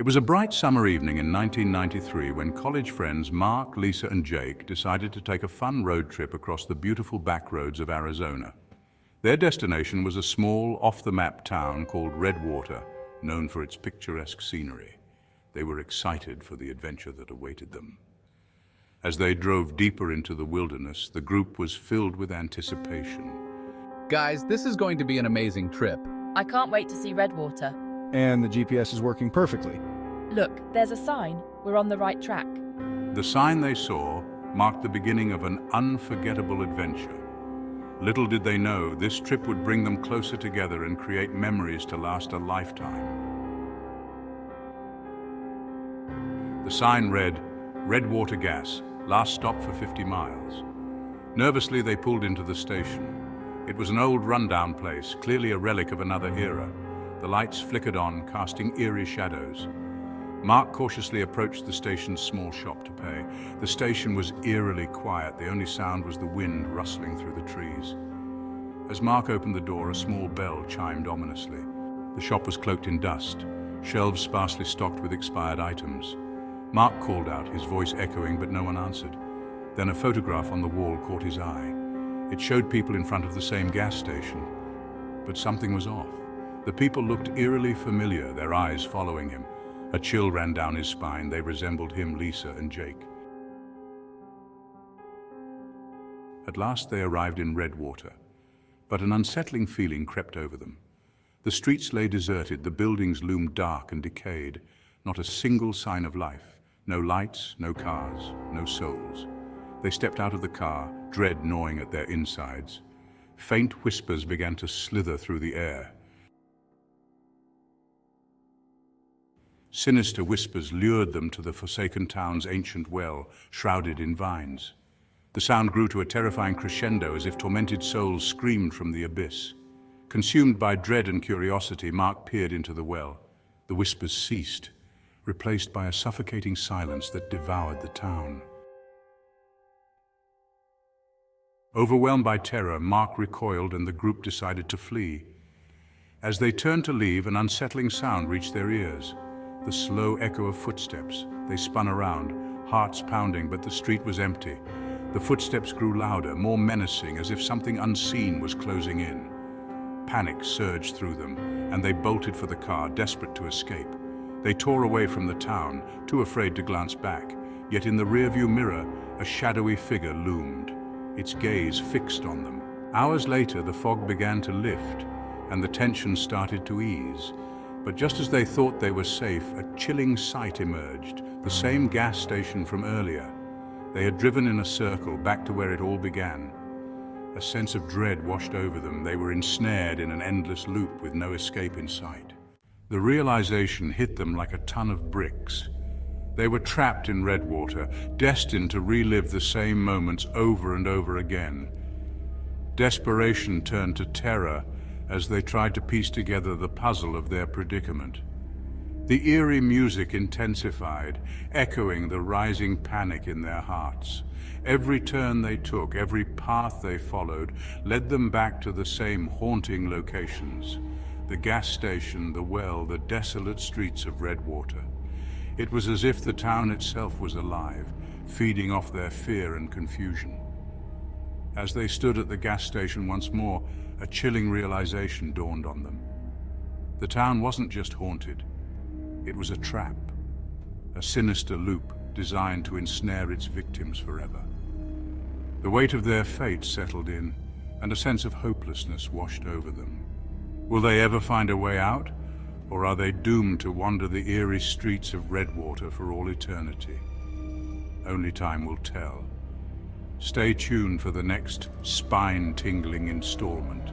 It was a bright summer evening in 1993 when college friends Mark, Lisa, and Jake decided to take a fun road trip across the beautiful back roads of Arizona. Their destination was a small, off-the-map town called Redwater, known for its picturesque scenery. They were excited for the adventure that awaited them. As they drove deeper into the wilderness, the group was filled with anticipation. Guys, this is going to be an amazing trip. I can't wait to see Redwater. And the GPS is working perfectly. Look, there's a sign. We're on the right track. The sign they saw marked the beginning of an unforgettable adventure. Little did they know, this trip would bring them closer together and create memories to last a lifetime. The sign read, Redwater Gas, last stop for 50 miles. Nervously, they pulled into the station. It was an old rundown place, clearly a relic of another era. The lights flickered on, casting eerie shadows. Mark cautiously approached the station's small shop to pay. The station was eerily quiet. The only sound was the wind rustling through the trees. As Mark opened the door, a small bell chimed ominously. The shop was cloaked in dust, shelves sparsely stocked with expired items. Mark called out, his voice echoing, but no one answered. Then a photograph on the wall caught his eye. It showed people in front of the same gas station, but something was off. The people looked eerily familiar, their eyes following him. A chill ran down his spine. They resembled him, Lisa, and Jake. At last they arrived in Redwater, but an unsettling feeling crept over them. The streets lay deserted, the buildings loomed dark and decayed. Not a single sign of life. No lights, no cars, no souls. They stepped out of the car, dread gnawing at their insides. Faint whispers began to slither through the air. Sinister whispers lured them to the forsaken town's ancient well, shrouded in vines. The sound grew to a terrifying crescendo as if tormented souls screamed from the abyss. Consumed by dread and curiosity, Mark peered into the well. The whispers ceased, replaced by a suffocating silence that devoured the town. Overwhelmed by terror, Mark recoiled and the group decided to flee. As they turned to leave, an unsettling sound reached their ears. The slow echo of footsteps. They spun around, hearts pounding, but the street was empty. The footsteps grew louder, more menacing, as if something unseen was closing in. Panic surged through them, and they bolted for the car, desperate to escape. They tore away from the town, too afraid to glance back. Yet in the rearview mirror, a shadowy figure loomed, its gaze fixed on them. Hours later, the fog began to lift, and the tension started to ease. But just as they thought they were safe, a chilling sight emerged, the same gas station from earlier. They had driven in a circle back to where it all began. A sense of dread washed over them. They were ensnared in an endless loop with no escape in sight. The realization hit them like a ton of bricks. They were trapped in Redwater, destined to relive the same moments over and over again. Desperation turned to terror as they tried to piece together the puzzle of their predicament. The eerie music intensified, echoing the rising panic in their hearts. Every turn they took, every path they followed, led them back to the same haunting locations. The gas station, the well, the desolate streets of Redwater. It was as if the town itself was alive, feeding off their fear and confusion. As they stood at the gas station once more, a chilling realization dawned on them. The town wasn't just haunted. It was a trap, a sinister loop designed to ensnare its victims forever. The weight of their fate settled in, and a sense of hopelessness washed over them. Will they ever find a way out, or are they doomed to wander the eerie streets of Redwater for all eternity? Only time will tell. Stay tuned for the next spine-tingling installment.